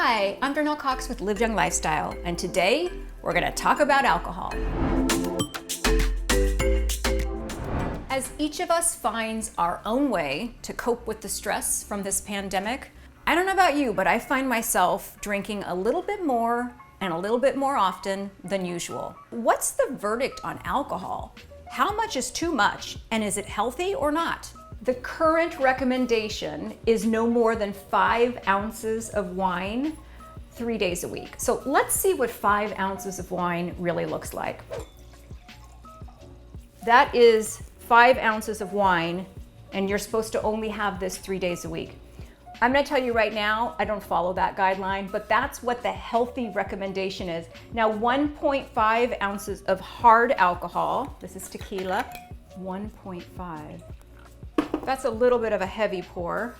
Hi, I'm Darnell with Live Young Lifestyle, and today we're going to talk about alcohol. As each of us finds our own way to cope with the stress from this pandemic, I don't know about you, but I find myself drinking a little bit more and a little bit more often than usual. What's the verdict on alcohol? How much is too much, and is it healthy or not? The current recommendation is no more than 5 ounces of wine 3 days a week. So let's see what 5 ounces of wine really looks like. That is 5 ounces of wine, and you're supposed to only have this 3 days a week. I'm gonna tell you right now, I don't follow that guideline, but that's what the healthy recommendation is. Now, 1.5 ounces of hard alcohol, this is tequila, 1.5. That's a little bit of a heavy pour.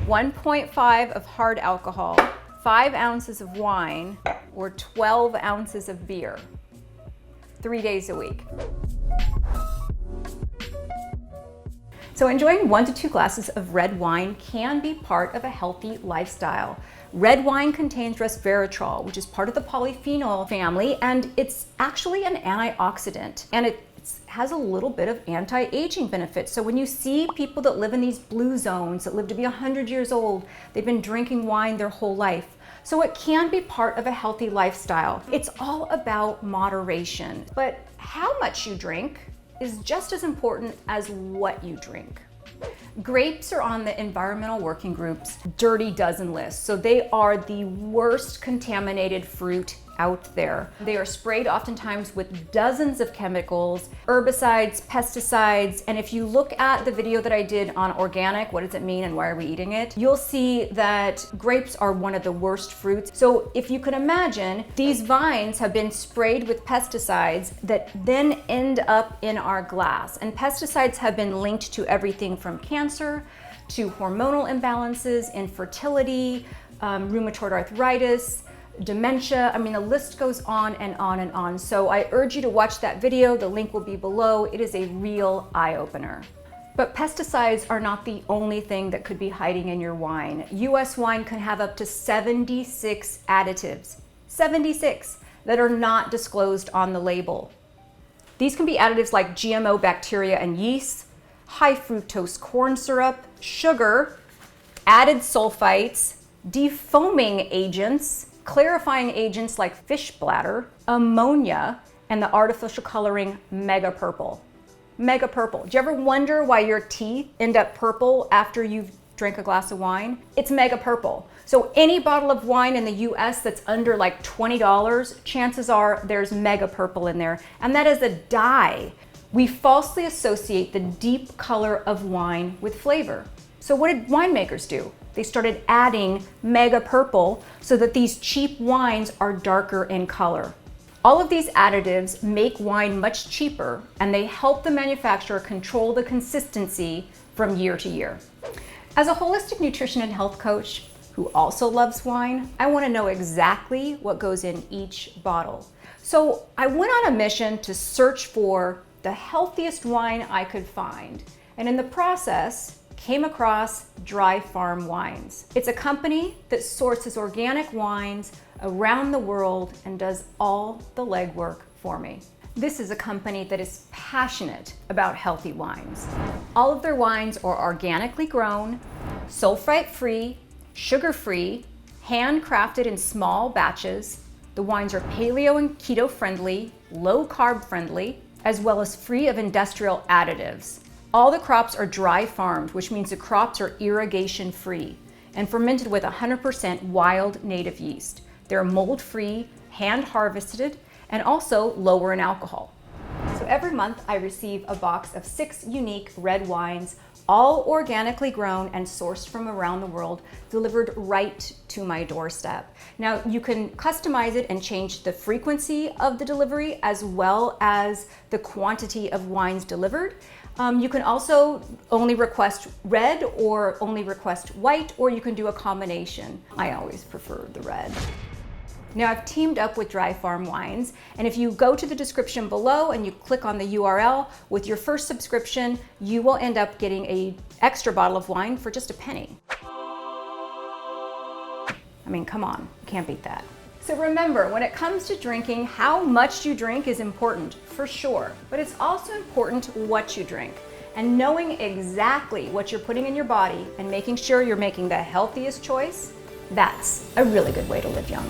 1.5 of hard alcohol, 5 ounces of wine, or 12 ounces of beer, 3 days a week. So enjoying 1 to 2 glasses of red wine can be part of a healthy lifestyle. Red wine contains resveratrol, which is part of the polyphenol family, and it's actually an antioxidant, and it has a little bit of anti-aging benefits. So when you see people that live in these blue zones that live to be 100 years old, they've been drinking wine their whole life. So it can be part of a healthy lifestyle. It's all about moderation, but how much you drink is just as important as what you drink. Grapes are on the Environmental Working Group's Dirty Dozen list, so they are the worst contaminated fruit out there. They are sprayed oftentimes with dozens of chemicals, herbicides, pesticides, and if you look at the video that I did on organic, what does it mean and why are we eating it, you'll see that grapes are one of the worst fruits. So if you can imagine, these vines have been sprayed with pesticides that then end up in our glass. And pesticides have been linked to everything from cancer to hormonal imbalances, infertility, rheumatoid arthritis, dementia. I mean, the list goes on and on and on. So I urge you to watch that video. The link will be below. It is a real eye-opener. But pesticides are not the only thing that could be hiding in your wine. US wine can have up to 76 additives, 76, that are not disclosed on the label. These can be additives like GMO bacteria and yeast, high fructose corn syrup, sugar, added sulfites, defoaming agents, clarifying agents like fish bladder, ammonia, and the artificial coloring mega purple. Mega purple. Do you ever wonder why your teeth end up purple after you've drank a glass of wine? It's mega purple. So any bottle of wine in the US that's under like $20, chances are there's mega purple in there, and that is a dye. We falsely associate the deep color of wine with flavor. So what did winemakers do? They started adding mega purple so that these cheap wines are darker in color. All of these additives make wine much cheaper, and they help the manufacturer control the consistency from year to year. As a holistic nutrition and health coach who also loves wine, I want to know exactly what goes in each bottle. So I went on a mission to search for the healthiest wine I could find, and in the process, came across Dry Farm Wines. It's a company that sources organic wines around the world and does all the legwork for me. This is a company that is passionate about healthy wines. All of their wines are organically grown, sulfite-free, sugar-free, handcrafted in small batches. The wines are paleo and keto friendly, low carb friendly, as well as free of industrial additives. All the crops are dry farmed, which means the crops are irrigation free and fermented with 100% wild native yeast. They're mold free, hand harvested, and also lower in alcohol. So every month I receive a box of 6 unique red wines, all organically grown and sourced from around the world, delivered right to my doorstep. Now you can customize it and change the frequency of the delivery as well as the quantity of wines delivered. You can also only request red or only request white, or you can do a combination. I always prefer the red. Now I've teamed up with Dry Farm Wines, and if you go to the description below and you click on the URL, with your first subscription, you will end up getting an extra bottle of wine for just a penny. I mean, come on, you can't beat that. So remember, when it comes to drinking, how much you drink is important, for sure, but it's also important what you drink. And knowing exactly what you're putting in your body and making sure you're making the healthiest choice, that's a really good way to live young.